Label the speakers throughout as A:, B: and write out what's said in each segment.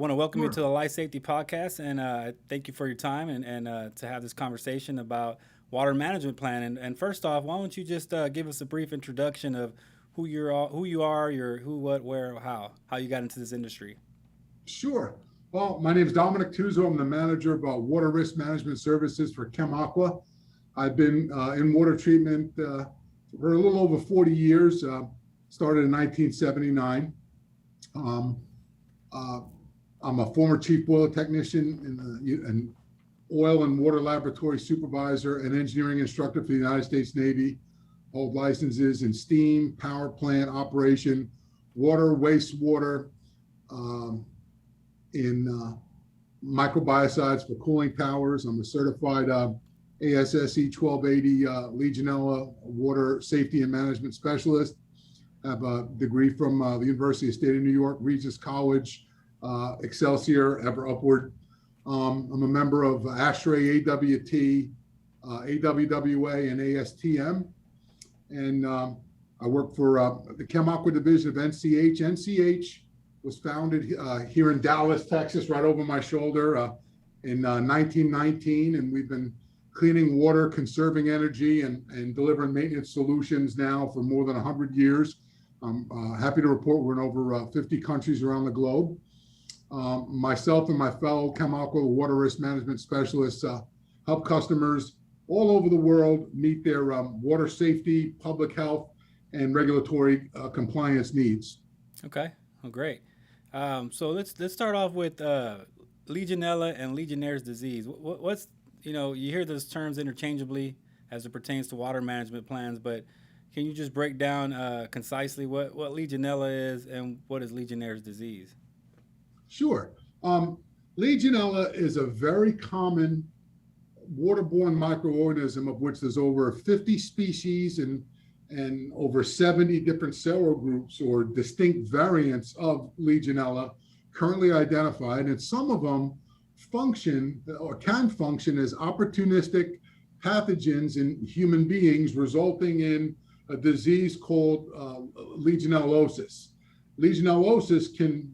A: I want to welcome you to
B: Sure.
A: the Life Safety Podcast, and thank you for your time and to have this conversation about water management plan. And first off, why don't you just give us a brief introduction of who you are, your who, what, where, how you got into this industry.
B: Sure. Well, my name is Dominick Tuzzo. I'm the manager of water risk management services for Chem-Aqua. I've been in water treatment for a little over 40 years. Started in 1979. Um, uh, I'm a former chief boiler technician and oil and water laboratory supervisor and engineering instructor for the United States Navy. Hold licenses in steam, power plant operation, water, wastewater, um, in microbiocides for cooling towers. I'm a certified ASSE 1280 Legionella water safety and management specialist. I have a degree from the University of State of New York, Regis College, Excelsior, ever upward. I'm a member of ASHRAE, AWT, AWWA, and ASTM. And I work for the Chem-Aqua division of NCH. NCH was founded here in Dallas, Texas, right over my shoulder in 1919. And we've been cleaning water, conserving energy, and delivering maintenance solutions now for more than 100 years. I'm happy to report we're in over 50 countries around the globe. Myself and my fellow Chem-Aqua water risk management specialists help customers all over the world meet their water safety, public health, and regulatory compliance needs.
A: Okay, well, great. So let's start off with Legionella and Legionnaires disease. What's you hear those terms interchangeably as it pertains to water management plans, but can you just break down concisely what Legionella is and what is Legionnaire's disease?
B: Sure. Legionella is a very common waterborne microorganism of which there's over 50 species and over 70 different serogroups or distinct variants of Legionella currently identified. And some of them function or can function as opportunistic pathogens in human beings, resulting in a disease called legionellosis. Legionellosis can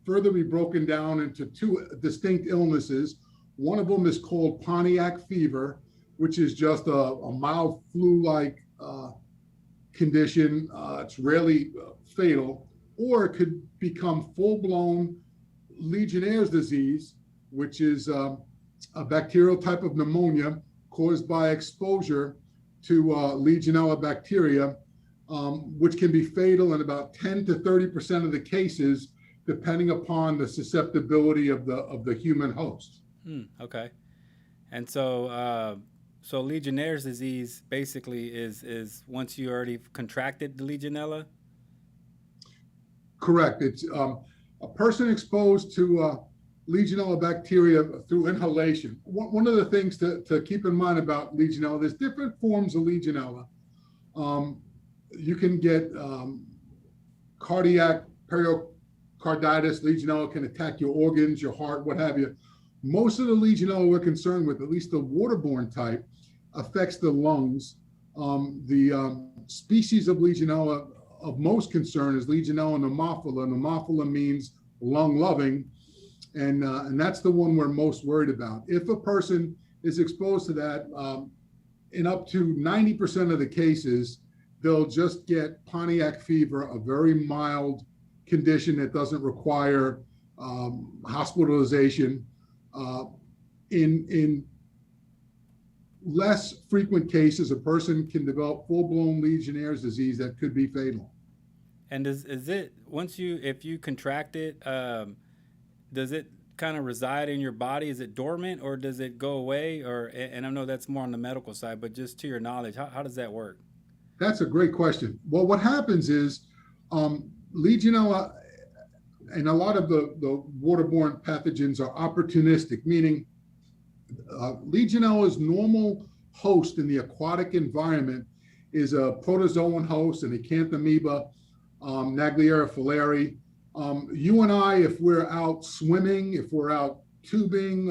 B: further be broken down into two distinct illnesses. One of them is called Pontiac fever, which is just a mild flu-like condition. It's rarely fatal, or it could become full-blown Legionnaire's disease, which is a bacterial type of pneumonia caused by exposure to Legionella bacteria, which can be fatal in about 10 to 30% of the cases, depending upon the susceptibility of the human host.
A: Okay, and so Legionnaire's disease basically is once you already contracted the Legionella.
B: Correct. It's a person exposed to Legionella bacteria through inhalation. One of the things to keep in mind about Legionella, there's different forms of Legionella. You can get cardiac pericarditis. Legionella can attack your organs, your heart, what have you. Most of the Legionella we're concerned with, at least the waterborne type, affects the lungs. The species of Legionella of most concern is Legionella pneumophila. Pneumophila means lung-loving, and that's the one we're most worried about. If a person is exposed to that, in up to 90% of the cases, they'll just get Pontiac fever, a very mild condition that doesn't require hospitalization. In less frequent cases, a person can develop full-blown Legionnaire's disease that could be fatal.
A: And is it if you contract it, does it kind of reside in your body? Is it dormant or does it go away? Or and I know that's more on the medical side, but just to your knowledge, how does that work?
B: That's a great question. Well, what happens is Legionella and a lot of the waterborne pathogens are opportunistic, meaning Legionella's normal host in the aquatic environment is a protozoan host, an acanthamoeba, Nagliera fowleri. You and I, if we're out swimming, if we're out tubing,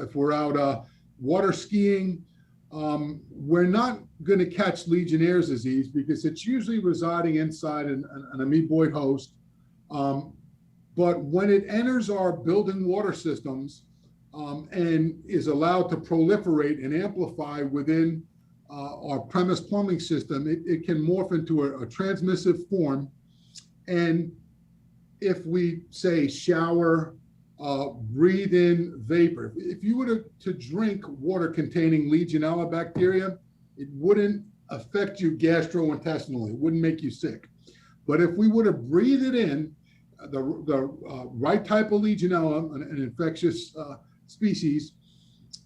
B: if we're out water skiing, we're not going to catch Legionnaire's disease because it's usually residing inside an amoeboid host. But when it enters our building water systems and is allowed to proliferate and amplify within our premise plumbing system, it can morph into a transmissive form. And if we say shower, breathe in vapor, if you were to drink water containing Legionella bacteria, it wouldn't affect you gastrointestinally. It wouldn't make you sick. But if we were to breathe it in, the right type of Legionella, an infectious species,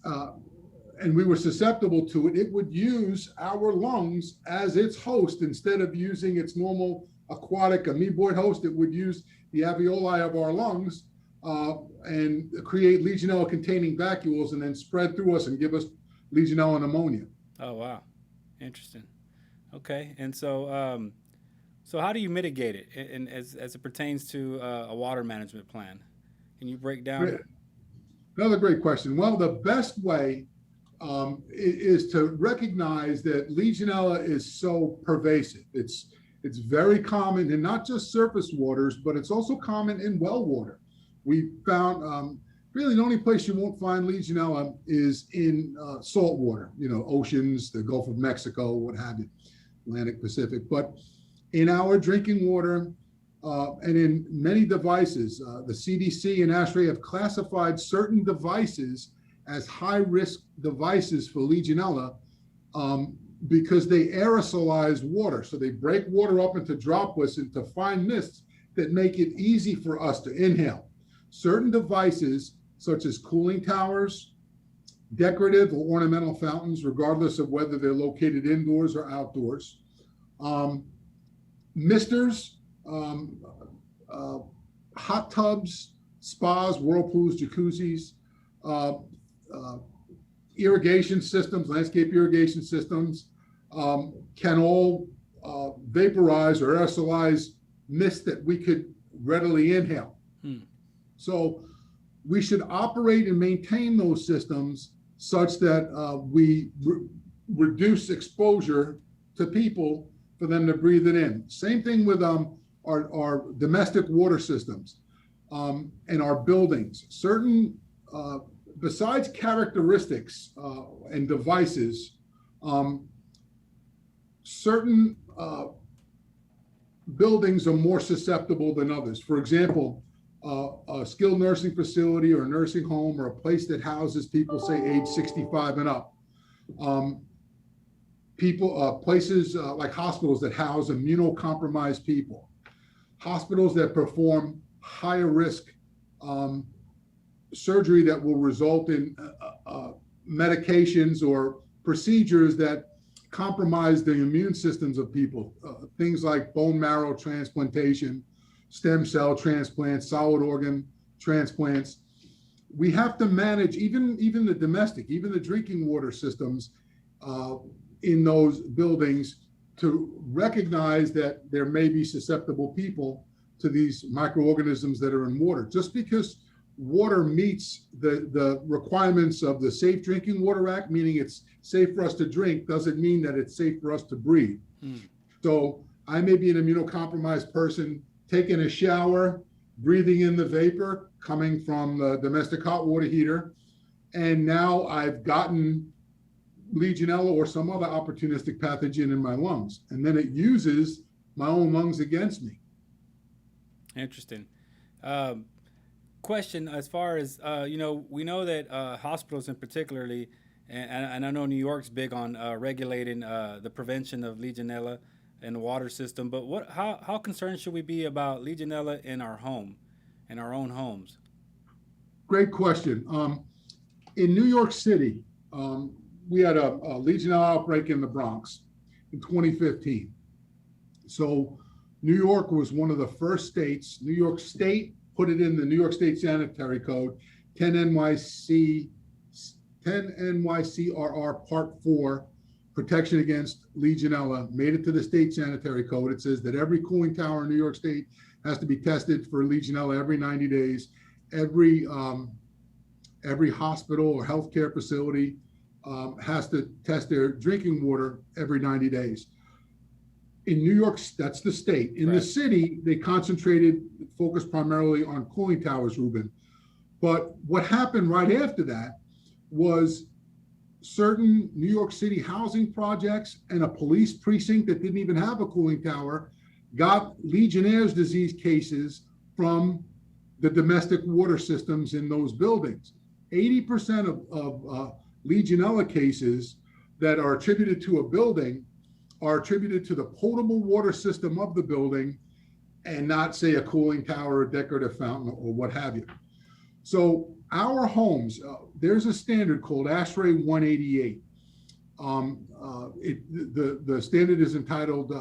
B: and we were susceptible to it, it would use our lungs as its host. Instead of using its normal aquatic amoeboid host, it would use the alveoli of our lungs and create Legionella containing vacuoles and then spread through us and give us Legionella pneumonia.
A: Oh, wow. Interesting. Okay. And so, so how do you mitigate it and as it pertains to a water management plan? Can you break down?
B: Another great question. Well, the best way is to recognize that Legionella is so pervasive. It's very common in not just surface waters, but it's also common in well water. We found really the only place you won't find Legionella is in salt water, oceans, the Gulf of Mexico, what have you, Atlantic, Pacific. But in our drinking water and in many devices, the CDC and ASHRAE have classified certain devices as high-risk devices for Legionella because they aerosolize water. So they break water up into droplets, into fine mists that make it easy for us to inhale. Certain devices, such as cooling towers, decorative or ornamental fountains, regardless of whether they're located indoors or outdoors, misters, hot tubs, spas, whirlpools, jacuzzis, irrigation systems, landscape irrigation systems, can all vaporize or aerosolize mist that we could readily inhale. So we should operate and maintain those systems such that we reduce exposure to people for them to breathe it in. Same thing with our domestic water systems and our buildings. Certain, besides characteristics and devices, certain buildings are more susceptible than others. For example, a skilled nursing facility or a nursing home or a place that houses people, say, age 65 and up. Places like hospitals that house immunocompromised people. Hospitals that perform higher risk surgery that will result in medications or procedures that compromise the immune systems of people. Things like bone marrow transplantation, stem cell transplants, solid organ transplants. We have to manage even the domestic, even the drinking water systems in those buildings to recognize that there may be susceptible people to these microorganisms that are in water. Just because water meets the requirements of the Safe Drinking Water Act, meaning it's safe for us to drink, doesn't mean that it's safe for us to breathe. So I may be an immunocompromised person taking a shower, breathing in the vapor coming from the domestic hot water heater, and now I've gotten Legionella or some other opportunistic pathogen in my lungs, and then it uses my own lungs against me.
A: Interesting. Question as far as, we know that hospitals in particularly, and I know New York's big on regulating the prevention of Legionella in the water system, but how concerned should we be about Legionella in our home, in our own homes?
B: Great question. In New York City, we had a Legionella outbreak in the Bronx in 2015. So New York was one of the first states. New York State put it in the New York State Sanitary Code, 10 NYCRR Part 4, protection against Legionella, made it to the state sanitary code. It says that every cooling tower in New York State has to be tested for Legionella every 90 days. Every hospital or healthcare facility has to test their drinking water every 90 days. In New York, that's the state. In the city, they focused primarily on cooling towers, Ruben. But what happened right after that was certain New York City housing projects and a police precinct that didn't even have a cooling tower got Legionnaires' disease cases from the domestic water systems in those buildings. 80% of Legionella cases that are attributed to a building are attributed to the potable water system of the building and not, say, a cooling tower, a decorative fountain, or what have you. So our homes, there's a standard called ASHRAE 188. The standard is entitled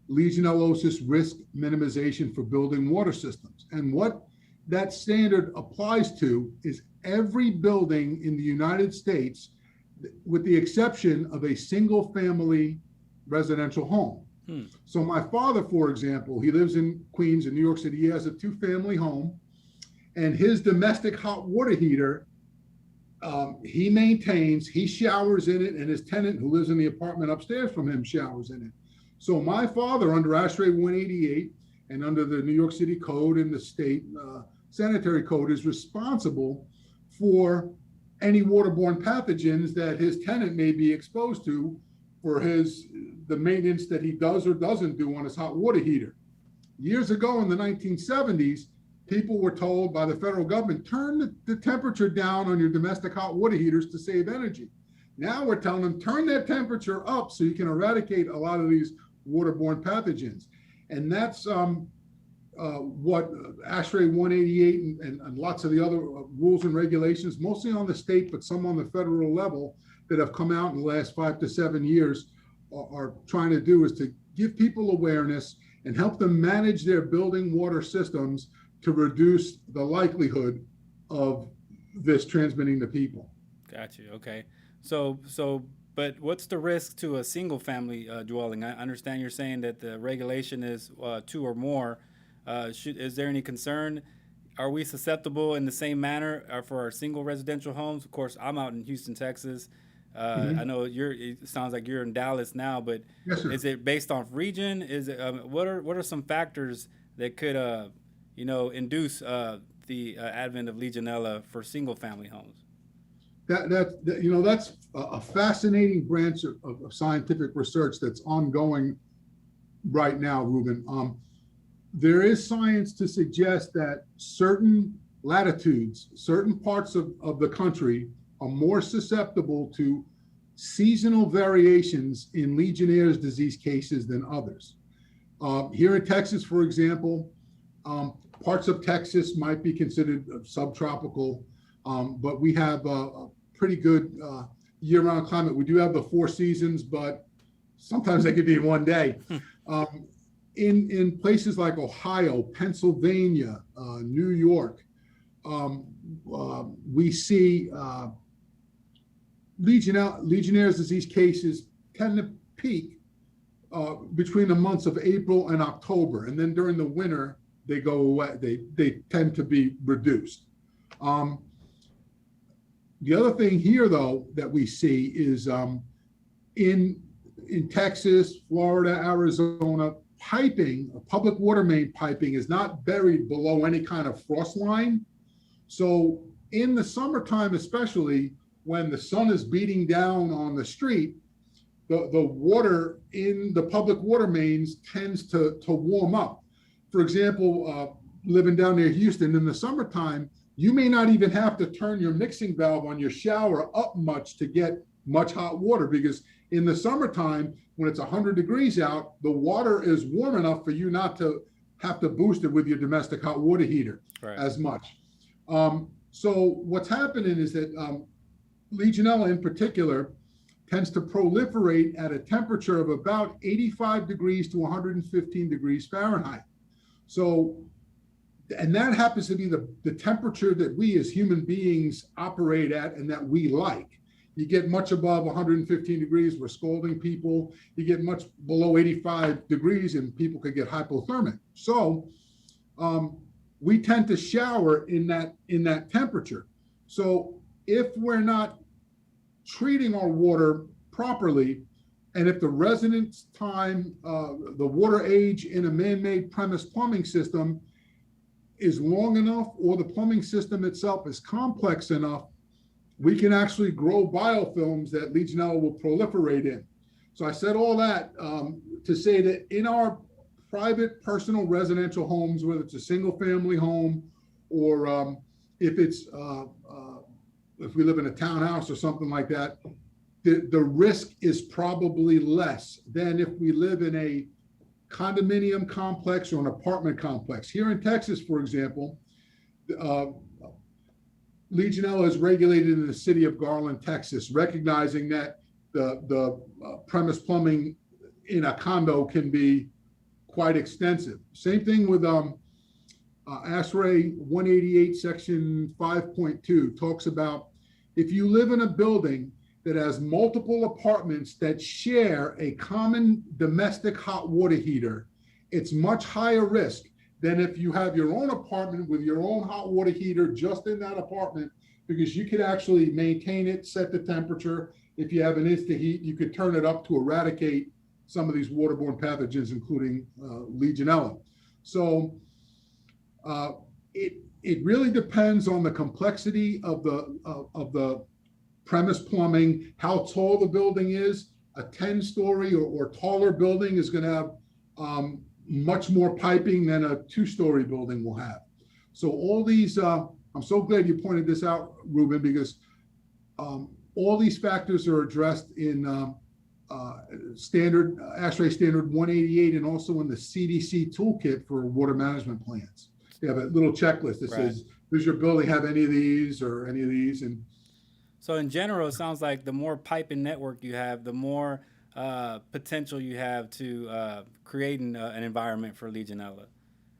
B: Legionellosis Risk Minimization for Building Water Systems. And what that standard applies to is every building in the United States, with the exception of a single-family residential home. So my father, for example, he lives in Queens in New York City. He has a two-family home, and his domestic hot water heater, he maintains, he showers in it, and his tenant who lives in the apartment upstairs from him showers in it. So my father, under ASHRAE 188 and under the New York City Code and the state sanitary code, is responsible for any waterborne pathogens that his tenant may be exposed to for the maintenance that he does or doesn't do on his hot water heater. Years ago in the 1970s, people were told by the federal government, turn the temperature down on your domestic hot water heaters to save energy. Now we're telling them, turn that temperature up so you can eradicate a lot of these waterborne pathogens. And that's what ASHRAE 188 and lots of the other rules and regulations, mostly on the state, but some on the federal level, that have come out in the last 5 to 7 years are trying to do, is to give people awareness and help them manage their building water systems to reduce the likelihood of this transmitting to people.
A: Got you. Okay. But what's the risk to a single family dwelling? I understand you're saying that the regulation is 2 or more. Is there any concern? Are we susceptible in the same manner for our single residential homes? Of course, I'm out in Houston, Texas. I know it sounds like you're in Dallas now, but
B: yes,
A: is it based off region? Is it what are some factors that could induce the advent of Legionella for single family homes?
B: That's a fascinating branch of scientific research that's ongoing right now, Ruben. There is science to suggest that certain latitudes, certain parts of the country are more susceptible to seasonal variations in Legionnaire's disease cases than others. Here in Texas, for example, parts of Texas might be considered subtropical, but we have a pretty good year-round climate. We do have the 4 seasons, but sometimes they could be in one day. In places like Ohio, Pennsylvania, New York, we see Legionnaire's disease cases tend to peak between the months of April and October, and then during the winter they go away. They tend to be reduced. The other thing here, though, that we see is in Texas, Florida, Arizona, public water main piping is not buried below any kind of frost line. So in the summertime, especially when the sun is beating down on the street, the water in the public water mains tends to warm up. For example, living down near Houston in the summertime, you may not even have to turn your mixing valve on your shower up much to get much hot water, because in the summertime, when it's 100 degrees out, the water is warm enough for you not to have to boost it with your domestic hot water heater as much. So what's happening is that Legionella in particular tends to proliferate at a temperature of about 85 degrees to 115 degrees Fahrenheit. So, and that happens to be the temperature that we as human beings operate at and that we like. You get much above 115 degrees, we're scalding people. You get much below 85 degrees and people could get hypothermic. So we tend to shower in that temperature. So if we're not treating our water properly, And if the residence time, the water age in a man-made premise plumbing system is long enough, or the plumbing system itself is complex enough, we can actually grow biofilms that Legionella will proliferate in. So I said all that to say that in our private personal residential homes, whether it's a single family home, or if it's if we live in a townhouse or something like that, the risk is probably less than if we live in a condominium complex or an apartment complex. Here in Texas, for example, Legionella is regulated in the city of Garland, Texas, recognizing that the premise plumbing in a condo can be quite extensive. Same thing with ASRA 188 section 5.2 talks about if you live in a building that has multiple apartments that share a common domestic hot water heater, it's much higher risk than if you have your own apartment with your own hot water heater just in that apartment, because you could actually maintain it, set the temperature. If you have an InstaHeat, you could turn it up to eradicate some of these waterborne pathogens, including Legionella. So it really depends on the complexity of the premise plumbing, how tall the building is. A 10-story or taller building is going to have much more piping than a 2-story building will have. So all these, I'm so glad you pointed this out, Ruben, because all these factors are addressed in standard ASHRAE standard 188 and also in the CDC toolkit for water management plans. They have a little checklist that says, does your building have any of these or any of these? And
A: so in general, it sounds like the more piping network you have, the more potential you have to create an environment for Legionella.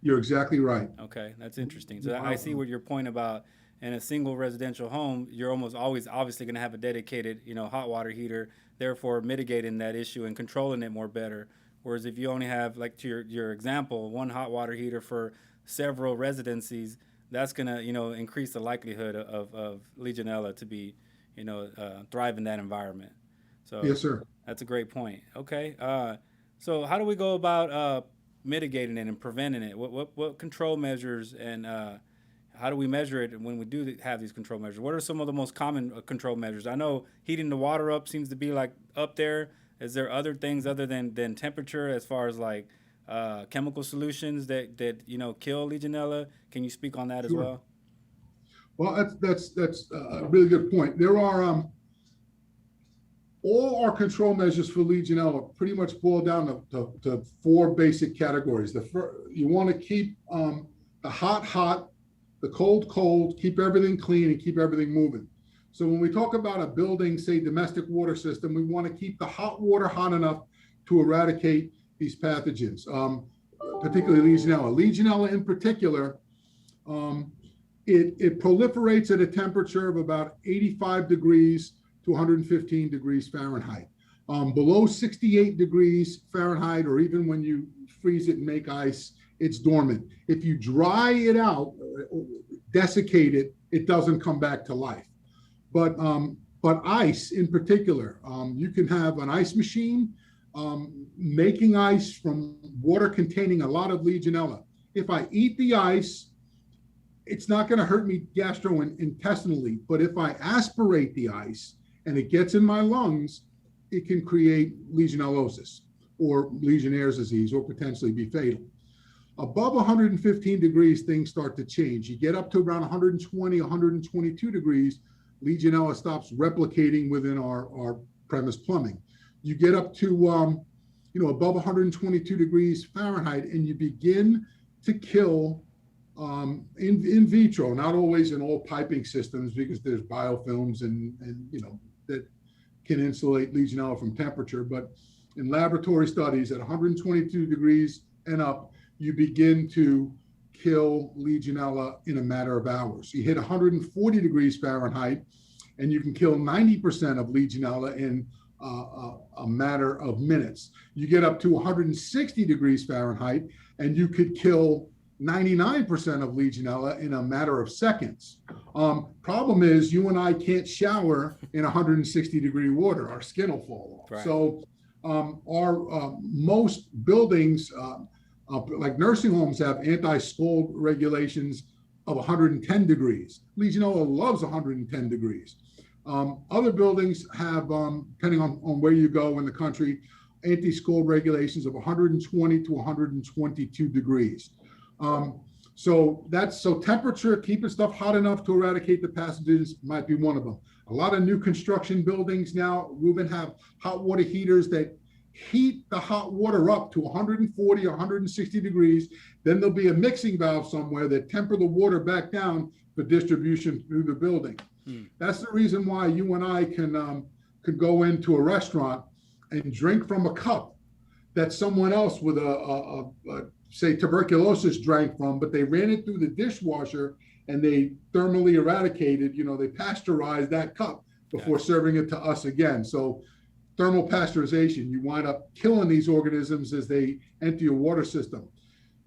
B: You're exactly right.
A: Okay, that's interesting. So I see what your point about in a single residential home, you're almost always obviously going to have a dedicated, hot water heater, therefore mitigating that issue and controlling it more better. Whereas if you only have, like to your example, one hot water heater for several residencies, that's going to, increase the likelihood of Legionella to be, thrive in that environment. So
B: yes, sir.
A: That's a great point. Okay. So how do we go about mitigating it and preventing it? What control measures and how do we measure it when we do have these control measures? What are some of the most common control measures? I know heating the water up seems to be like up there. Is there other things other than temperature as far as like chemical solutions that kill Legionella? Can you speak on that as well?
B: Well, that's a really good point. There are all our control measures for Legionella pretty much boil down to 4 basic categories. You want to keep the hot, the cold, keep everything clean and keep everything moving. So when we talk about a building, say domestic water system, we want to keep the hot water hot enough to eradicate these pathogens, particularly Legionella. Legionella in particular, it proliferates at a temperature of about 85 degrees to 115 degrees Fahrenheit. Below 68 degrees Fahrenheit, or even when you freeze it and make ice, it's dormant. If you dry it out, desiccate it, it doesn't come back to life. But ice in particular, you can have an ice machine making ice from water containing a lot of Legionella. If I eat the ice, it's not going to hurt me gastrointestinally, but if I aspirate the ice and it gets in my lungs, it can create Legionellosis or Legionnaires disease or potentially be fatal. Above 115 degrees, things start to change. You get up to around 120, 122 degrees, Legionella stops replicating within our premise plumbing. You get up to above 122 degrees Fahrenheit, and you begin to kill in vitro, not always in all piping systems, because there's biofilms and that can insulate Legionella from temperature. But in laboratory studies at 122 degrees and up, you begin to kill Legionella in a matter of hours. You hit 140 degrees Fahrenheit, and you can kill 90% of Legionella in a matter of minutes. You get up to 160 degrees Fahrenheit, and you could kill 99% of Legionella in a matter of seconds. Problem is, you and I can't shower in 160 degree water. Our skin will fall off.
A: Right.
B: So Most buildings, like nursing homes, have anti-scald regulations of 110 degrees. Legionella loves 110 degrees. Other buildings have, depending on where you go in the country, anti-scald regulations of 120 to 122 degrees. So temperature, keeping stuff hot enough to eradicate the pathogens might be one of them. A lot of new construction buildings now, Ruben, have hot water heaters that heat the hot water up to 140, 160 degrees. Then there'll be a mixing valve somewhere that temper the water back down for distribution through the building. That's the reason why you and I could go into a restaurant and drink from a cup that someone else with say tuberculosis drank from, but they ran it through the dishwasher and they thermally eradicated, they pasteurized that cup before serving it to us again. So thermal pasteurization, you wind up killing these organisms as they enter your water system.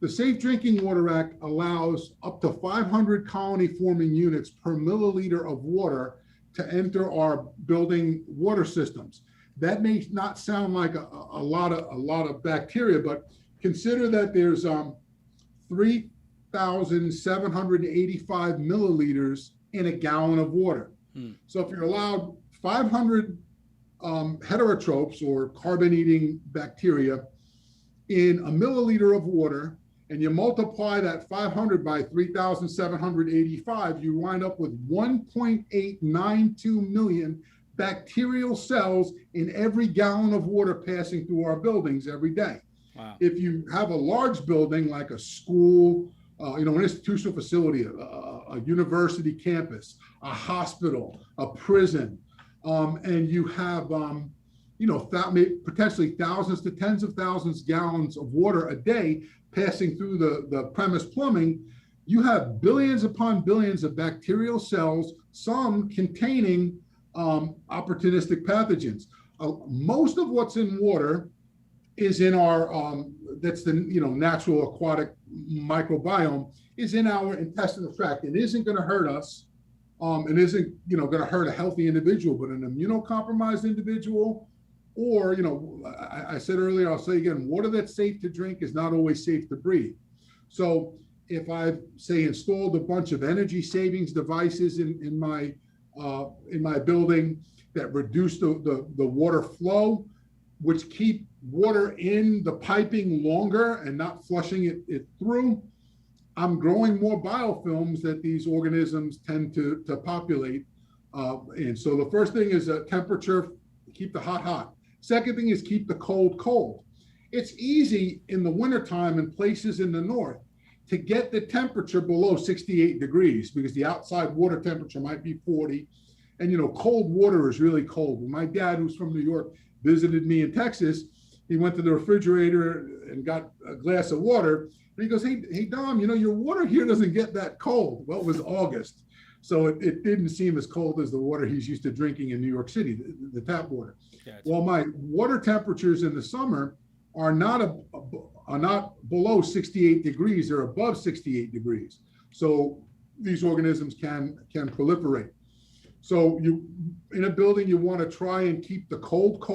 B: The Safe Drinking Water Act allows up to 500 colony forming units per milliliter of water to enter our building water systems. That may not sound like a lot of bacteria, but consider that there's 3,785 milliliters in a gallon of water. So if you're allowed 500 heterotrophs or carbon-eating bacteria in a milliliter of water, and you multiply that 500 by 3,785, you wind up with 1.892 million bacterial cells in every gallon of water passing through our buildings every day.
A: Wow.
B: If you have a large building like a school, an institutional facility, a university campus, a hospital, a prison, and you have potentially thousands to tens of thousands gallons of water a day passing through the premise plumbing, you have billions upon billions of bacterial cells, some containing opportunistic pathogens. Most of what's in water is in our, that's the natural aquatic microbiome, is in our intestinal tract. It isn't going to hurt us. It isn't going to hurt a healthy individual, but an immunocompromised individual, or I said earlier, I'll say again, water that's safe to drink is not always safe to breathe. So if I've installed a bunch of energy savings devices in my building that reduce the water flow, which keep water in the piping longer and not flushing it through, I'm growing more biofilms that these organisms tend to populate. And so the first thing is temperature, keep the hot. Second thing is keep the cold. It's easy in the wintertime in places in the north to get the temperature below 68 degrees because the outside water temperature might be 40. And cold water is really cold. When my dad, who's from New York, visited me in Texas, he went to the refrigerator and got a glass of water. And he goes, hey, Dom, your water here doesn't get that cold. Well, it was August. So it didn't seem as cold as the water he's used to drinking in New York City, the tap water. Gotcha. Well, my water temperatures in the summer are not below 68 degrees. They're above 68 degrees. So these organisms can proliferate. So in a building, you want to try and keep the cold,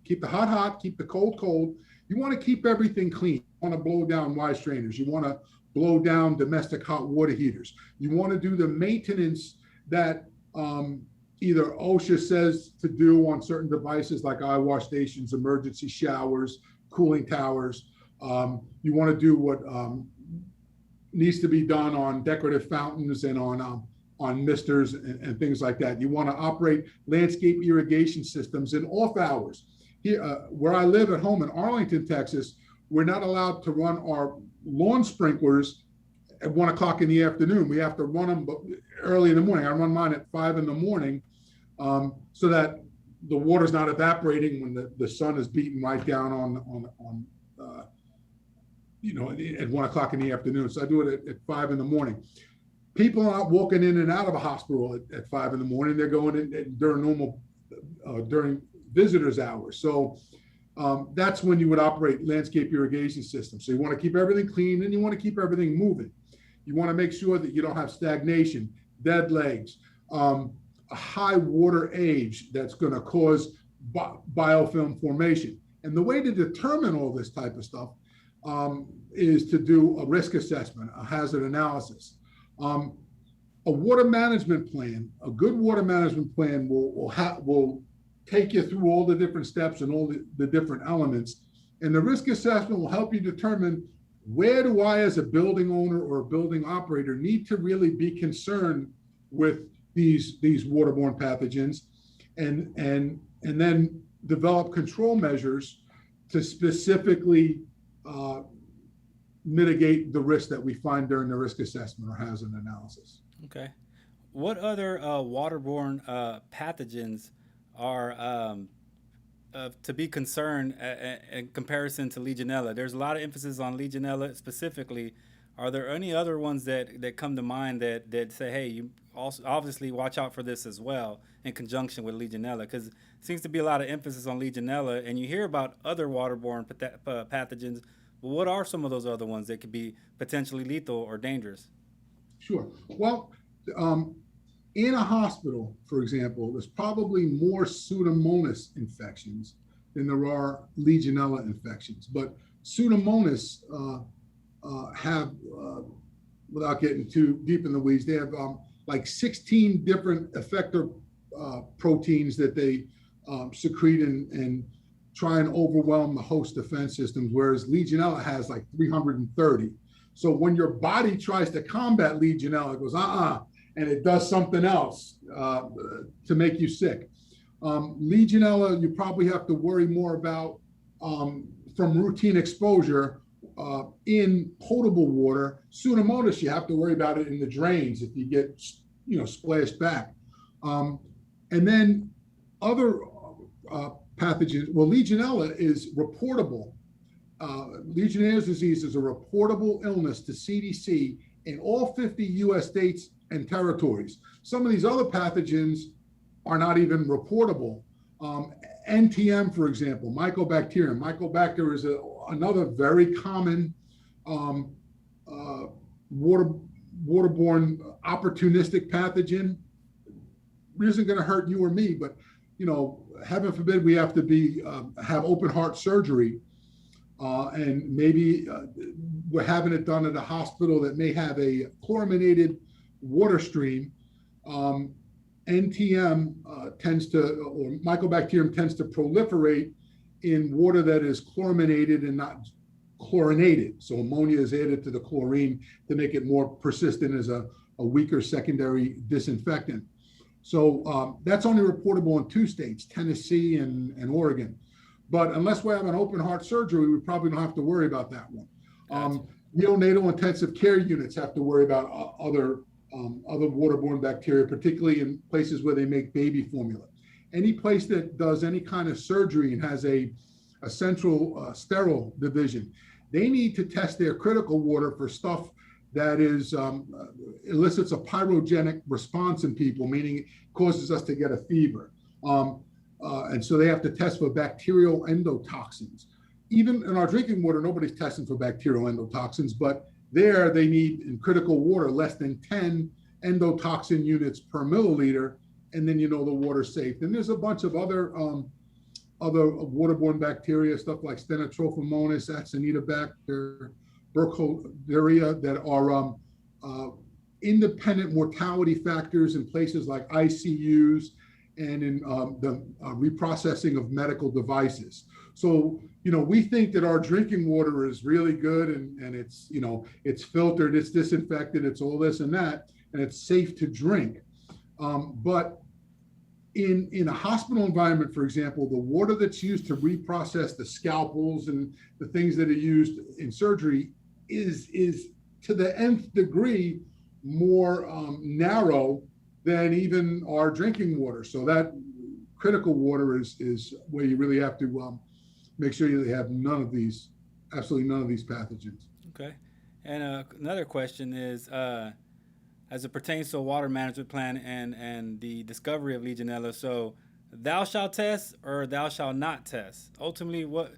B: keep the hot, keep the cold. You want to keep everything clean. You want to blow down Y strainers. You want to blow down domestic hot water heaters. You want to do the maintenance that either OSHA says to do on certain devices like eye wash stations, emergency showers, cooling towers. You want to do what needs to be done on decorative fountains and on misters and things like that. You want to operate landscape irrigation systems in off hours. Here, where I live at home in Arlington, Texas, we're not allowed to run our lawn sprinklers at 1 o'clock in the afternoon. We have to run them early in the morning. I run mine at 5 in the morning so that the water's not evaporating when the sun is beating right down at 1 o'clock in the afternoon. So I do it at 5 in the morning. People aren't walking in and out of a hospital at 5 in the morning. They're going in during visitors' hours. So that's when you would operate landscape irrigation systems. So you want to keep everything clean and you want to keep everything moving. You want to make sure that you don't have stagnation, dead legs, a high water age that's going to cause biofilm formation. And the way to determine all this type of stuff is to do a risk assessment, a hazard analysis. A water management plan, a good water management plan will take you through all the different steps and all the different elements. And the risk assessment will help you determine, where do I, as a building owner or a building operator, need to really be concerned with these waterborne pathogens, and then develop control measures to specifically mitigate the risk that we find during the risk assessment or hazard analysis.
A: Okay. What other waterborne pathogens are to be concerned in comparison to Legionella? There's a lot of emphasis on Legionella specifically. Are there any other ones that come to mind that say, hey, you also obviously watch out for this as well in conjunction with Legionella? Because it seems to be a lot of emphasis on Legionella, and you hear about other waterborne pathogens, but what are some of those other ones that could be potentially lethal or dangerous?
B: Sure. Well, in a hospital, for example, there's probably more Pseudomonas infections than there are Legionella infections. But Pseudomonas have, without getting too deep in the weeds, they have like 16 different effector proteins that they secrete and try and overwhelm the host defense systems, whereas Legionella has like 330. So when your body tries to combat Legionella, it goes, and it does something else to make you sick. Legionella, you probably have to worry more about from routine exposure in potable water. Pseudomonas, you have to worry about it in the drains if you get, splashed back. And then other pathogens, well, Legionella is reportable. Legionnaires disease is a reportable illness to CDC in all 50 US states and territories. Some of these other pathogens are not even reportable. NTM, for example, Mycobacterium. Mycobacter is another very common waterborne opportunistic pathogen. It isn't going to hurt you or me, but heaven forbid we have to have open heart surgery, and maybe we're having it done at a hospital that may have a chlorinated water stream. NTM or Mycobacterium tends to proliferate in water that is chlorinated and not chlorinated. So ammonia is added to the chlorine to make it more persistent as a weaker secondary disinfectant. So that's only reportable in 2 states, Tennessee and Oregon. But unless we have an open heart surgery, we probably don't have to worry about that one.
A: Gotcha.
B: Neonatal intensive care units have to worry about other waterborne bacteria, particularly in places where they make baby formula. Any place that does any kind of surgery and has a central sterile division, they need to test their critical water for stuff that is elicits a pyrogenic response in people, meaning it causes us to get a fever. And so they have to test for bacterial endotoxins. Even in our drinking water, nobody's testing for bacterial endotoxins, but there they need, in critical water, less than 10 endotoxin units per milliliter, and then the water's safe. And there's a bunch of other waterborne bacteria, stuff like Stenotrophomonas, Acinetobacter, Burkholderia, that are independent mortality factors in places like ICUs and in the reprocessing of medical devices. So, we think that our drinking water is really good and it's, it's filtered, it's disinfected, it's all this and that, and it's safe to drink. But in a hospital environment, for example, the water that's used to reprocess the scalpels and the things that are used in surgery is to the nth degree more narrow than even our drinking water. So that critical water is where you really have to make sure you have absolutely none of these pathogens.
A: Okay. And another question is, as it pertains to a water management plan and the discovery of Legionella, so thou shalt test or thou shalt not test? Ultimately, what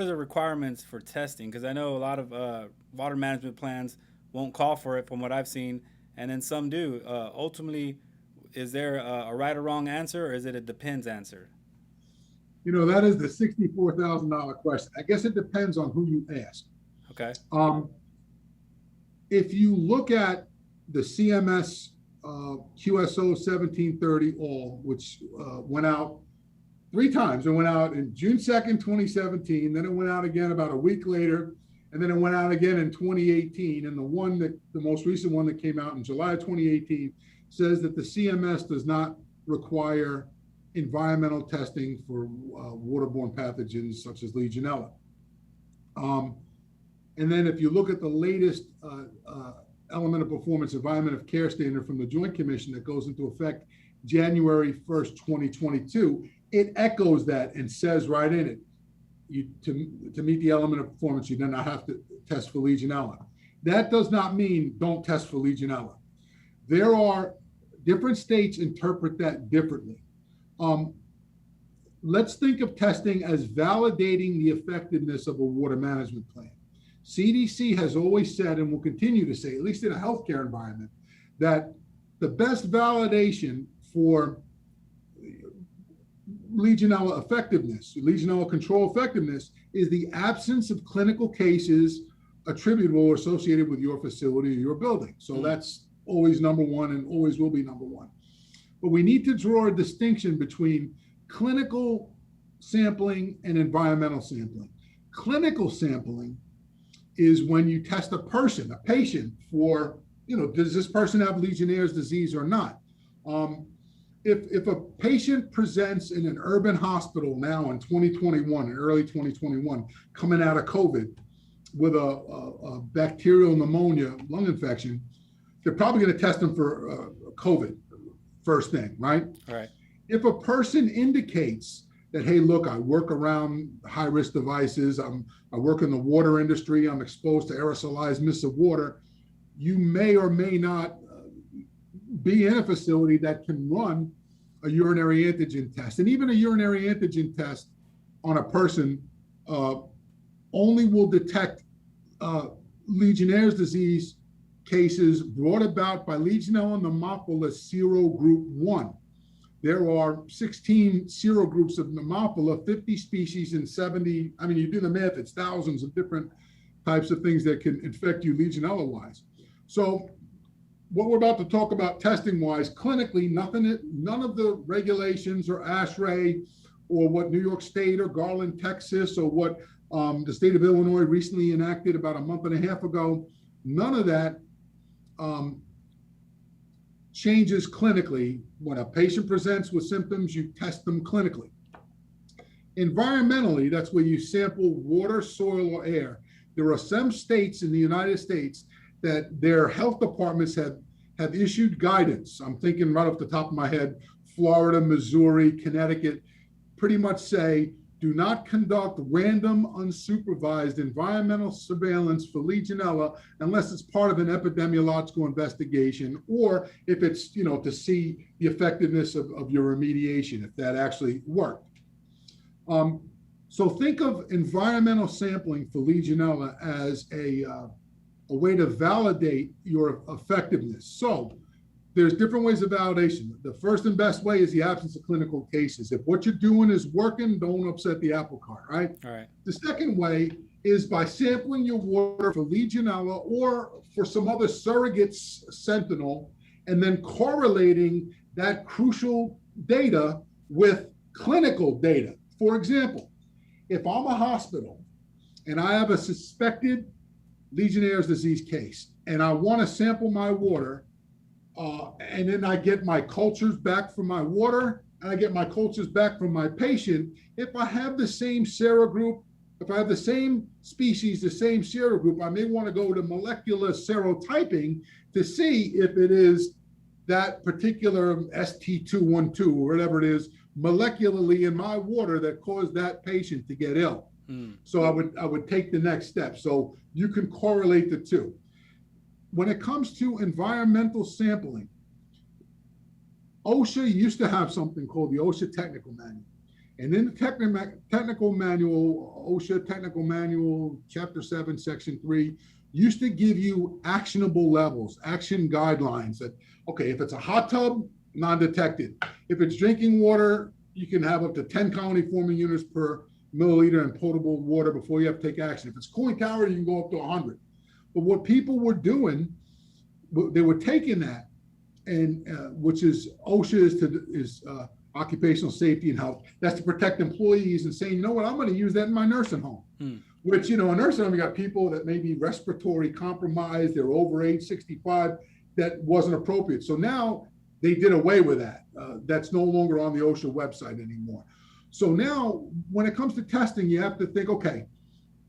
A: are the requirements for testing? Because I know a lot of water management plans won't call for it from what I've seen, and then some do. Ultimately, is there a right or wrong answer, or is it a depends answer?
B: That is the $64,000 question. I guess it depends on who you ask.
A: Okay.
B: If you look at the CMS QSO 1730 all, which went out 3 times. It went out in June 2nd, 2017. Then it went out again about a week later. And then it went out again in 2018. And the most recent one that came out in July of 2018 says that the CMS does not require environmental testing for waterborne pathogens such as Legionella. And then if you look at the latest element of performance environment of care standard from the Joint Commission that goes into effect January 1st, 2022, it echoes that and says right in it, to meet the element of performance, you do not have to test for Legionella. That does not mean don't test for Legionella. There are different states interpret that differently. Let's think of testing as validating the effectiveness of a water management plan. CDC has always said, and will continue to say, at least in a healthcare environment, that the best validation for Legionella effectiveness, Legionella control effectiveness, is the absence of clinical cases attributable or associated with your facility or your building. So that's always number one and always will be number one. But we need to draw a distinction between clinical sampling and environmental sampling. Clinical sampling is when you test a patient for, does this person have Legionnaires' disease or not? If a patient presents in an urban hospital now in 2021, in early 2021, coming out of COVID with a bacterial pneumonia lung infection, they're probably going to test them for COVID first thing, right?
A: All right.
B: If a person indicates that, hey, look, I work around high-risk devices, I work in the water industry, I'm exposed to aerosolized mists of water, you may or may not be in a facility that can run a urinary antigen test. And even a urinary antigen test on a person only will detect Legionnaire's disease cases brought about by Legionella pneumophilus serogroup 1. There are 16 serogroups of pneumophila, 50 species and 70, you do the math, it's thousands of different types of things that can infect you Legionella-wise. So what we're about to talk about testing-wise, clinically, none of the regulations or ASHRAE or what New York State or Garland, Texas, or what the state of Illinois recently enacted about a month and a half ago, none of that changes clinically. When a patient presents with symptoms, you test them clinically. Environmentally, that's where you sample water, soil, or air. There are some states in the United States that their health departments have issued guidance. I'm thinking right off the top of my head, Florida, Missouri, Connecticut, pretty much say, do not conduct random, unsupervised environmental surveillance for Legionella unless it's part of an epidemiological investigation, or if it's, to see the effectiveness of your remediation, if that actually worked. So think of environmental sampling for Legionella as a way to validate your effectiveness. So there's different ways of validation. The first and best way is the absence of clinical cases. If what you're doing is working, don't upset the apple cart, right?
A: All right.
B: The second way is by sampling your water for Legionella or for some other surrogate sentinel, and then correlating that crucial data with clinical data. For example, if I'm a hospital and I have a suspected Legionnaire's disease case and I want to sample my water, and then I get my cultures back from my water, and I get my cultures back from my patient. If I have the same serogroup, if I have the same species, the same serogroup, I may want to go to molecular serotyping to see if it is that particular ST212 or whatever it is molecularly in my water that caused that patient to get ill. So I would take the next step. So you can correlate the two. When it comes to environmental sampling, OSHA used to have something called the OSHA Technical Manual. And in the technical manual, OSHA Technical Manual, Chapter 7, Section 3, used to give you actionable levels, action guidelines that, okay, if it's a hot tub, non-detected. If it's drinking water, you can have up to 10 colony forming units per milliliter in potable water before you have to take action. If it's cooling tower, you can go up to 100. But what people were doing, they were taking that, and which is OSHA is occupational safety and health. That's to protect employees, and saying, you know what, I'm going to use that in my nursing home. Which, you know, a nursing home, you got people that may be respiratory compromised, they're over age 65. That wasn't appropriate. So now they did away with that. That's no longer on the OSHA website anymore. So now when it comes to testing, you have to think, okay,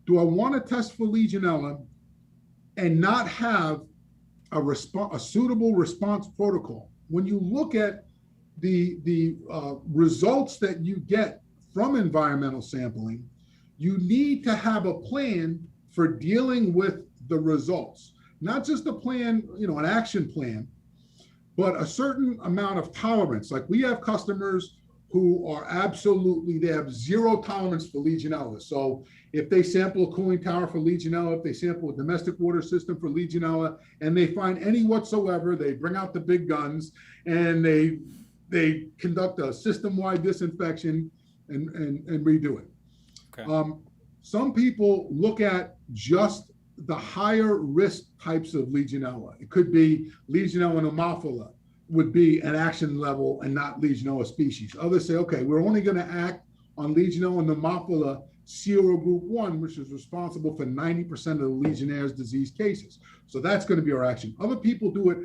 B: do I want to test for Legionella and not have a suitable response protocol? When you look at the results that you get from environmental sampling, you need to have a plan for dealing with the results. Not just a plan, you know, an action plan, but a certain amount of tolerance. Like we have customers who are absolutely, they have zero tolerance for Legionella. So if they sample a cooling tower for Legionella, if they sample a domestic water system for Legionella, and they find any whatsoever, they bring out the big guns and they conduct a system-wide disinfection and redo it. Okay. Some people look at just the higher risk types of Legionella. It could be Legionella pneumophila would be an action level and not Legionella species. Others say, okay, we're only going to act on Legionella pneumophila serogroup 1, which is responsible for 90% of the Legionnaires disease cases. So that's going to be our action. Other people do it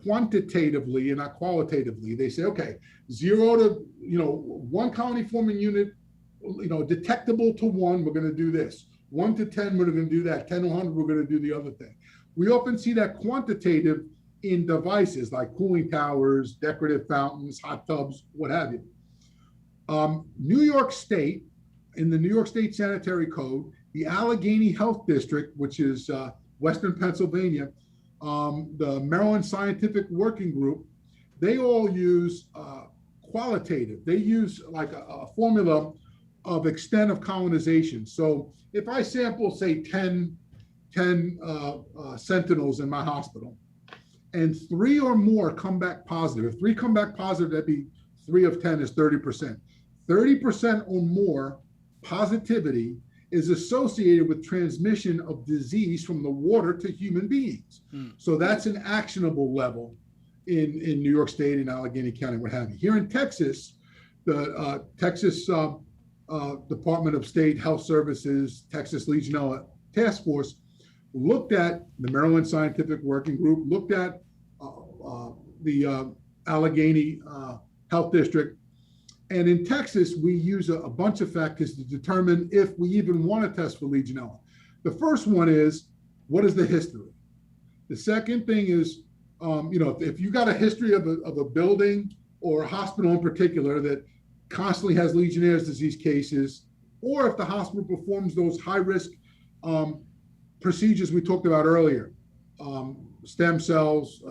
B: quantitatively and not qualitatively. They say, okay, 0 to, you know, 1 colony forming unit, you know, detectable to 1, we're going to do this. 1 to 10, we're going to do that. 10 to 100, we're going to do the other thing. We often see that quantitative in devices like cooling towers, decorative fountains, hot tubs, what have you. New York State, in the New York State Sanitary Code, the Allegheny Health District, which is Western Pennsylvania, the Maryland Scientific Working Group, they all use qualitative. They use like a formula of extent of colonization. So if I sample, say, 10 sentinels in my hospital, and 3 or more come back positive, if 3 come back positive, that'd be 3 of 10 is 30%. 30% or more positivity is associated with transmission of disease from the water to human beings. So that's an actionable level in New York State and Allegheny County, what have you. Here in Texas, the Texas Department of State Health Services, Texas Legionella Task Force looked at the Maryland Scientific Working Group, looked at the Allegheny Health District. And in Texas, we use a bunch of factors to determine if we even want to test for Legionella. The first one is, what is the history? The second thing is, you know, if you got a history of a building or a hospital in particular that constantly has Legionnaires disease cases, or if the hospital performs those high-risk procedures we talked about earlier, stem cells,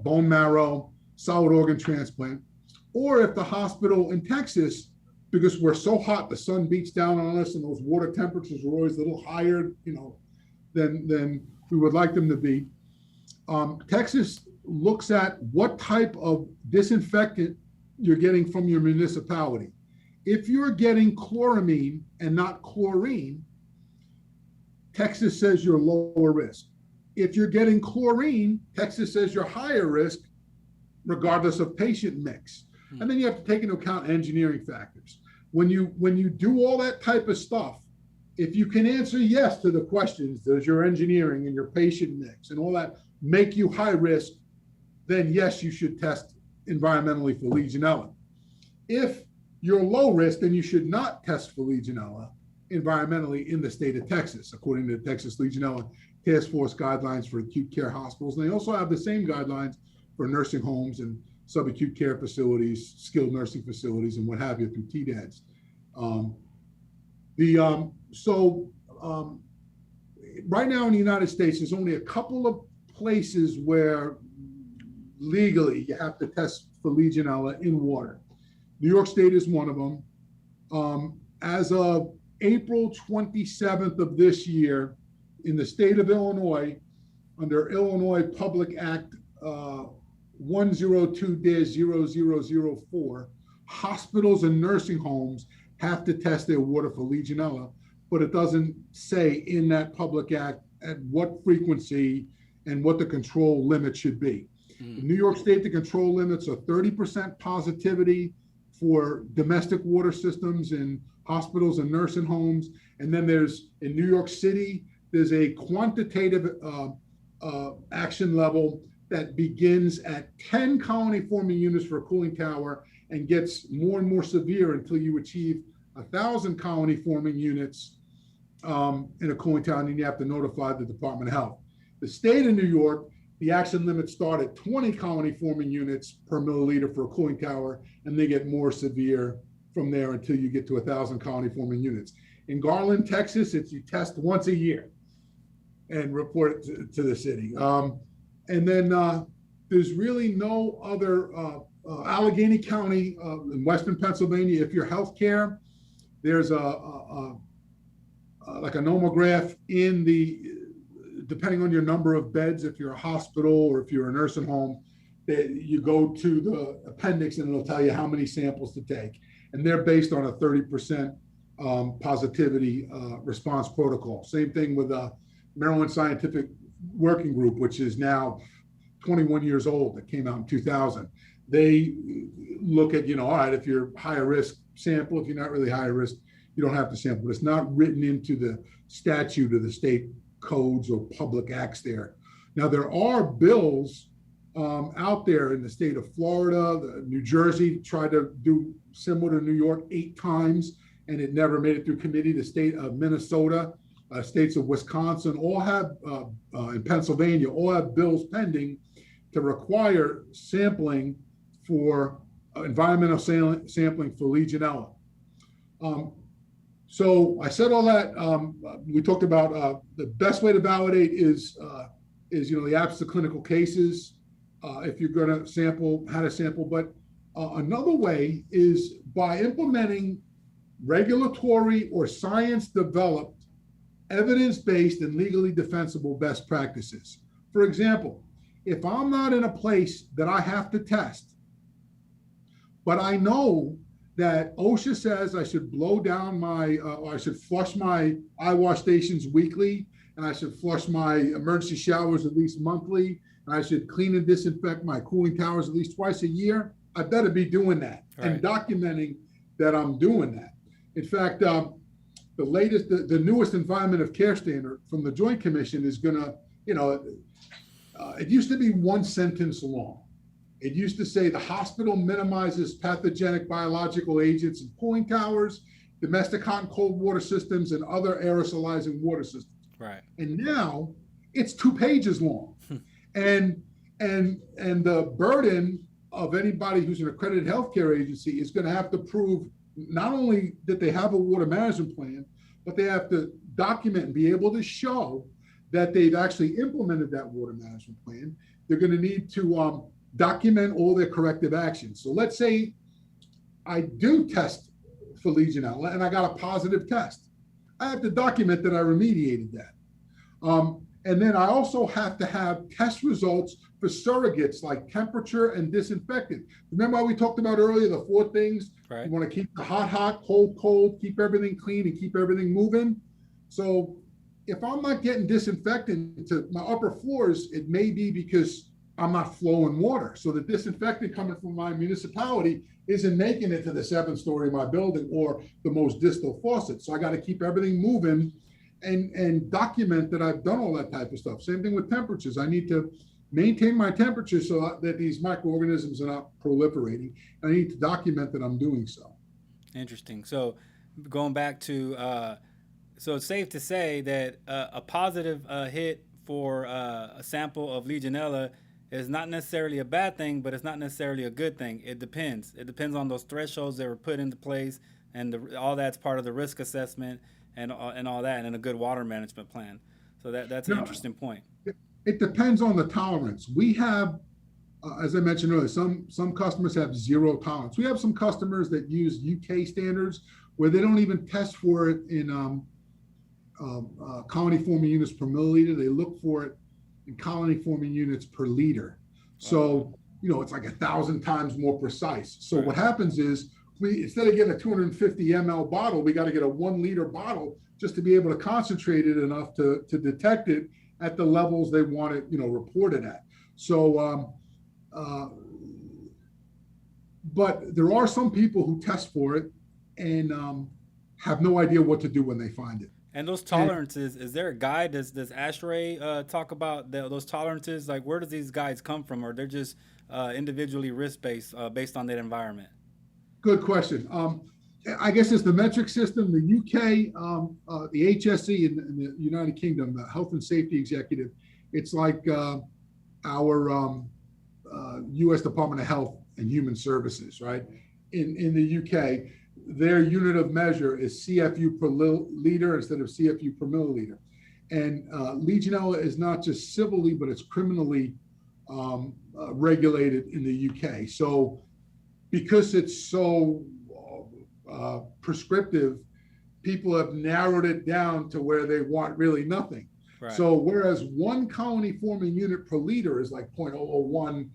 B: bone marrow, solid organ transplant, or if the hospital in Texas, because we're so hot, the sun beats down on us and those water temperatures are always a little higher, you know, than we would like them to be. Texas looks at what type of disinfectant you're getting from your municipality. If you're getting chloramine and not chlorine, Texas says you're lower risk. If you're getting chlorine, Texas says you're higher risk, regardless of patient mix. And then you have to take into account engineering factors. When you do all that type of stuff, if you can answer yes to the questions, does your engineering and your patient mix and all that make you high risk, then yes, you should test environmentally for Legionella. If you're low risk, then you should not test for Legionella environmentally in the state of Texas, according to the Texas Legionella Task Force guidelines for acute care hospitals. And they also have the same guidelines for nursing homes and subacute care facilities, skilled nursing facilities, and what have you through TDADs. Right now in the United States, there's only a couple of places where legally you have to test for Legionella in water. New York State is one of them. As of April 27th of this year, in the state of Illinois, under Illinois Public Act 102-0004, hospitals and nursing homes have to test their water for Legionella, but it doesn't say in that public act at what frequency and what the control limit should be. In New York State, the control limits are 30% positivity for domestic water systems in hospitals and nursing homes. And then there's, in New York City, there's a quantitative action level that begins at 10 colony forming units for a cooling tower and gets more and more severe until you achieve 1,000 colony forming units in a cooling tower, and then you have to notify the Department of Health. The state of New York, the action limits start at 20 colony forming units per milliliter for a cooling tower, and they get more severe from there until you get to 1,000 colony forming units. In Garland, Texas, it's you test once a year and report it to the city. And then there's really no other, Allegheny County in Western Pennsylvania, if you're healthcare, there's like a nomograph in the, depending on your number of beds, if you're a hospital or if you're a nursing home, that you go to the appendix and it'll tell you how many samples to take. And they're based on a 30% positivity response protocol. Same thing with Maryland Scientific Working Group, which is now 21 years old, that came out in 2000. They look at, all right, if you're higher risk, sample. If you're not really higher risk, you don't have to sample. But it's not written into the statute or the state codes or public acts there. Now, there are bills out there in the state of Florida. New Jersey tried to do similar to New York 8 times, and it never made it through committee. The state of Minnesota, states of Wisconsin, all have, in Pennsylvania, all have bills pending to require sampling for environmental sampling for Legionella. So I said all that. We talked about the best way to validate is the absence of clinical cases. If you're going to sample, how to sample. But another way is by implementing regulatory or science-developed, evidence-based, and legally defensible best practices. For example, if I'm not in a place that I have to test, but I know that OSHA says I should blow down my, or I should flush my eye wash stations weekly, and I should flush my emergency showers at least monthly, and I should clean and disinfect my cooling towers at least twice a year, I better be doing that and documenting that I'm doing that. In fact, the newest environment of care standard from the Joint Commission is gonna, it used to be one sentence long. It used to say the hospital minimizes pathogenic biological agents in cooling towers, domestic hot and cold water systems, and other aerosolizing water systems.
A: Right.
B: And now it's 2 pages long. And the burden of anybody who's an accredited healthcare agency is going to have to prove not only that they have a water management plan, but they have to document and be able to show that they've actually implemented that water management plan. They're going to need to document all their corrective actions. So let's say I do test for Legionella and I got a positive test. I have to document that I remediated that. And then I also have to have test results for surrogates like temperature and disinfectant. Remember how we talked about earlier, the 4 things?
A: Right.
B: You want to keep the hot, hot, cold, cold, keep everything clean and keep everything moving. So if I'm not getting disinfectant to my upper floors, it may be because I'm not flowing water. So the disinfectant coming from my municipality isn't making it to the 7th story of my building or the most distal faucet. So I got to keep everything moving and document that I've done all that type of stuff. Same thing with temperatures. I need to maintain my temperature so that these microorganisms are not proliferating. I need to document that I'm doing so.
A: Interesting. So going back to, so it's safe to say that a positive hit for a sample of Legionella is not necessarily a bad thing, but it's not necessarily a good thing. It depends. It depends on those thresholds that were put into place, and all that's part of the risk assessment and all that, and a good water management plan. So that's an interesting point.
B: It depends on the tolerance. We have, as I mentioned earlier, some customers have 0 tolerance. We have some customers that use UK standards where they don't even test for it in colony forming units per milliliter. They look for it in colony forming units per liter. So, it's like 1,000 times more precise. So what happens is we, instead of getting a 250 ml bottle, we got to get a 1 liter bottle just to be able to concentrate it enough to detect it at the levels they want it, reported at. So, but there are some people who test for it and have no idea what to do when they find it.
A: And those tolerances, is there a guide? Does ASHRAE talk about those tolerances? Like, where does these guides come from, or they're just individually risk based on that environment?
B: Good question. I guess it's the metric system. The UK, the HSE in the United Kingdom, the Health and Safety Executive. It's like our U.S. Department of Health and Human Services, right? In the UK, their unit of measure is CFU per liter instead of CFU per milliliter. And Legionella is not just civilly, but it's criminally regulated in the UK. So because it's so prescriptive, people have narrowed it down to where they want really nothing.
A: Right.
B: So whereas 1 colony forming unit per liter is like 0.001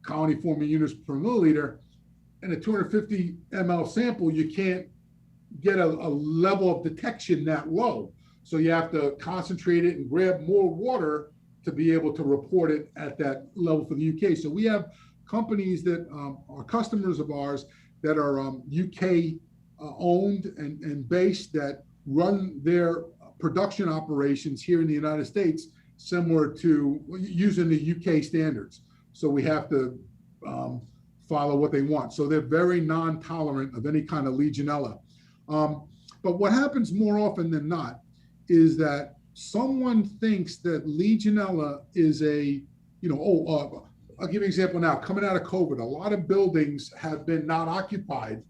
B: colony forming units per milliliter, in a 250 ml sample, you can't get a level of detection that low. So you have to concentrate it and grab more water to be able to report it at that level for the UK. So we have companies that are customers of ours that are UK owned and based, that run their production operations here in the United States similar to using the UK standards. So we have to follow what they want. So they're very non-tolerant of any kind of Legionella. But what happens more often than not is that someone thinks that Legionella is I'll give you an example now. Coming out of COVID, a lot of buildings have been not occupied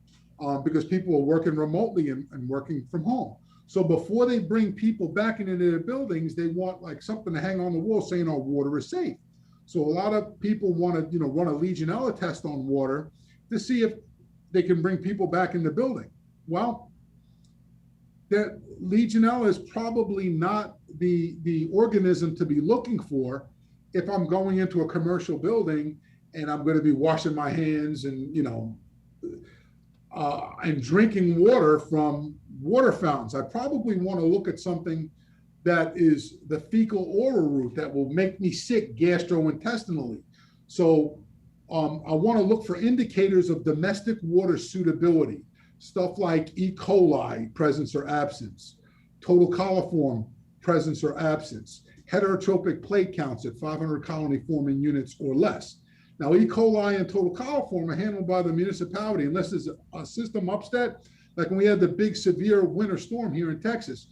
B: because people are working remotely and working from home. So before they bring people back into their buildings, they want like something to hang on the wall saying our water is safe. So a lot of people want to, run a Legionella test on water to see if they can bring people back in the building. Well, that Legionella is probably not the organism to be looking for if I'm going into a commercial building and I'm going to be washing my hands and, and drinking water from water fountains. I probably want to look at something that is the fecal oral route that will make me sick gastrointestinally. So I want to look for indicators of domestic water suitability, stuff like E. coli presence or absence, total coliform presence or absence, heterotrophic plate counts at 500 colony forming units or less. Now, E. coli and total coliform are handled by the municipality unless there's a system upset. Like when we had the big severe winter storm here in Texas,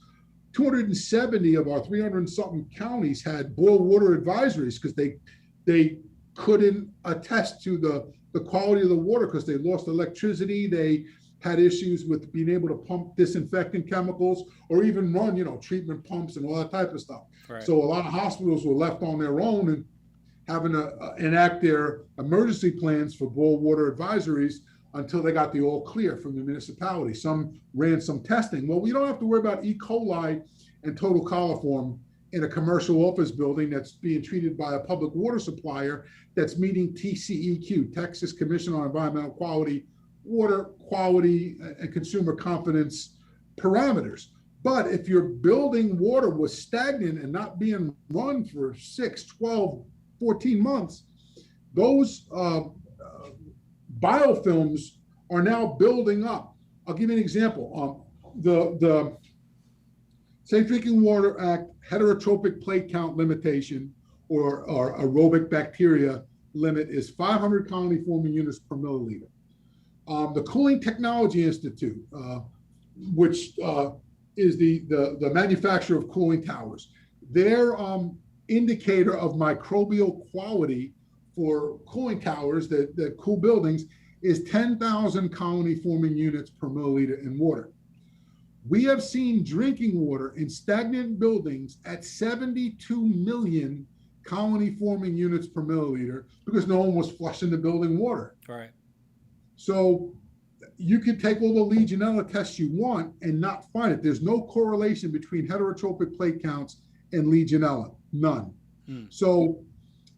B: 270 of our 300 and something counties had boil water advisories because they couldn't attest to the quality of the water because they lost electricity. They had issues with being able to pump disinfectant chemicals or even run, treatment pumps and all that type of stuff.
A: Right.
B: So a lot of hospitals were left on their own and having to enact their emergency plans for boil water advisories until they got the all clear from the municipality. Some ran some testing. Well, we don't have to worry about E. coli and total coliform in a commercial office building that's being treated by a public water supplier that's meeting TCEQ, Texas Commission on Environmental Quality, water quality and consumer confidence parameters. But if your building water was stagnant and not being run for 6, 12, 14 months, those biofilms are now building up. I'll give you an example. The Safe Drinking Water Act heterotrophic plate count limitation or aerobic bacteria limit is 500 colony forming units per milliliter. The Cooling Technology Institute, which is the manufacturer of cooling towers, their indicator of microbial quality for cooling towers that cool buildings is 10,000 colony forming units per milliliter in water. We have seen drinking water in stagnant buildings at 72 million colony forming units per milliliter because no one was flushing the building water.
A: Right.
B: So you can take all the Legionella tests you want and not find it. There's no correlation between heterotrophic plate counts and Legionella, none. So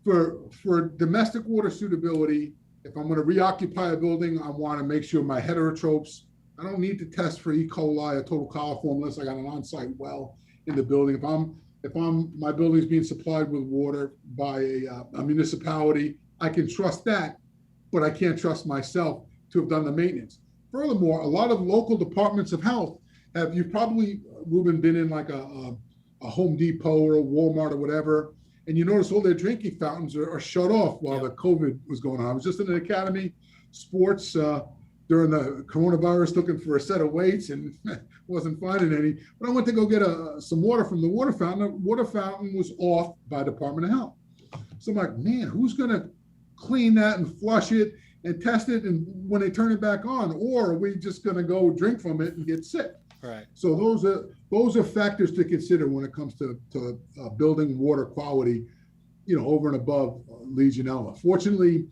B: for domestic water suitability, If I'm going to reoccupy a building, I want to make sure my heterotrophs, I don't need to test for E. coli or total coliform unless I got an on-site well in the building. My building's being supplied with water by a municipality, I can trust that, but I can't trust myself to have done the maintenance. Furthermore, a lot of local departments of health you've probably, Ruben, been in like a Home Depot or a Walmart or whatever, and you notice all their drinking fountains are shut off while the COVID was going on. I was just in an academy, sports, during the coronavirus, looking for a set of weights and wasn't finding any. But I went to go get some water from the water fountain. The water fountain was off by Department of Health. So I'm like, man, who's going to clean that and flush it and test it and when they turn it back on? Or are we just going to go drink from it and get sick?
A: Right.
B: So those are factors to consider when it comes to building water quality, over and above Legionella. Fortunately,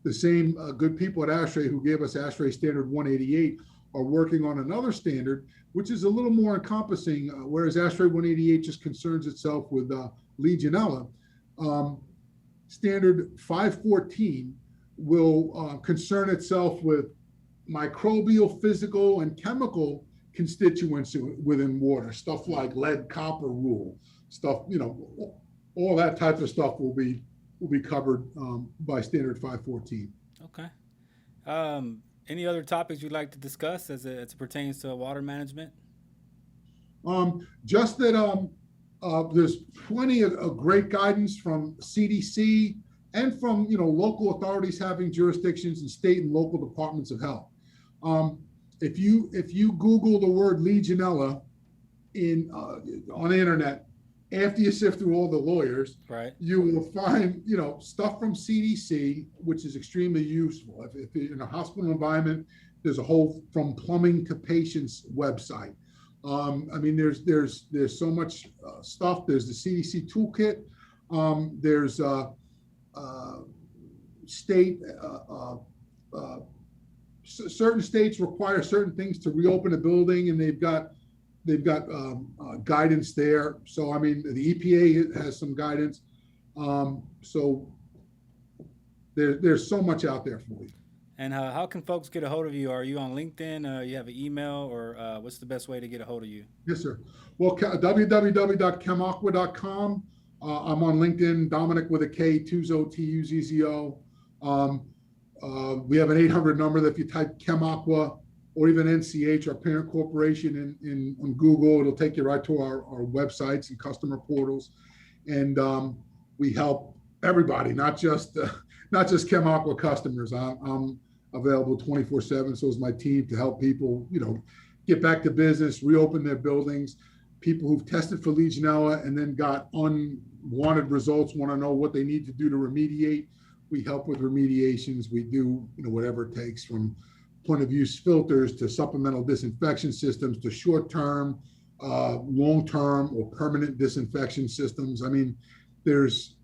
B: the same good people at ASHRAE who gave us ASHRAE Standard 188 are working on another standard, which is a little more encompassing, whereas ASHRAE 188 just concerns itself with Legionella. Standard 514 will concern itself with microbial, physical, and chemical constituents within water, stuff like lead, copper rule, stuff, all that type of stuff will be covered by Standard 514.
A: Okay. Any other topics you'd like to discuss as it pertains to water management?
B: Just that there's plenty of great guidance from CDC and from local authorities having jurisdictions and state and local departments of health. If you Google the word Legionella on the internet, after you sift through all the lawyers,
A: right,
B: you will find stuff from CDC, which is extremely useful. If you're in a hospital environment, there's a whole from plumbing to patients website. There's so much stuff. There's the CDC toolkit. There's state. Certain states require certain things to reopen a building, and they've got guidance there. So the EPA has some guidance. So there's so much out there for you.
A: And how can folks get a hold of you? Are you on LinkedIn? You have an email, or what's the best way to get a hold of you?
B: Yes, sir. Well, www.Chem-Aqua.com. I'm on LinkedIn, Dominick with a K, Tuzzo, Tuzzo. We have an 800 number that if you type Chem-Aqua or even NCH, our parent corporation, on Google, it'll take you right to our websites and customer portals. And we help everybody, not just Chem-Aqua customers. I'm available 24/7. So is my team to help people, get back to business, reopen their buildings. People who've tested for Legionella and then got unwanted results want to know what they need to do to remediate. We help with remediations. We do, whatever it takes, from point of use filters to supplemental disinfection systems to short-term, long-term, or permanent disinfection systems. There's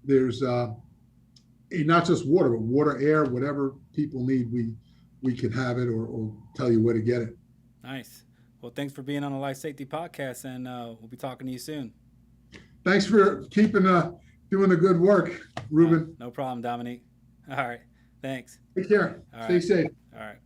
B: not just water, but water, air, whatever people need, we can have it or tell you where to get it.
A: Nice. Well, thanks for being on the Life Safety Podcast, and we'll be talking to you soon.
B: Thanks for keeping doing the good work, Ruben.
A: No problem, Dominique. All right. Thanks.
B: Take care. Stay safe.
A: All right.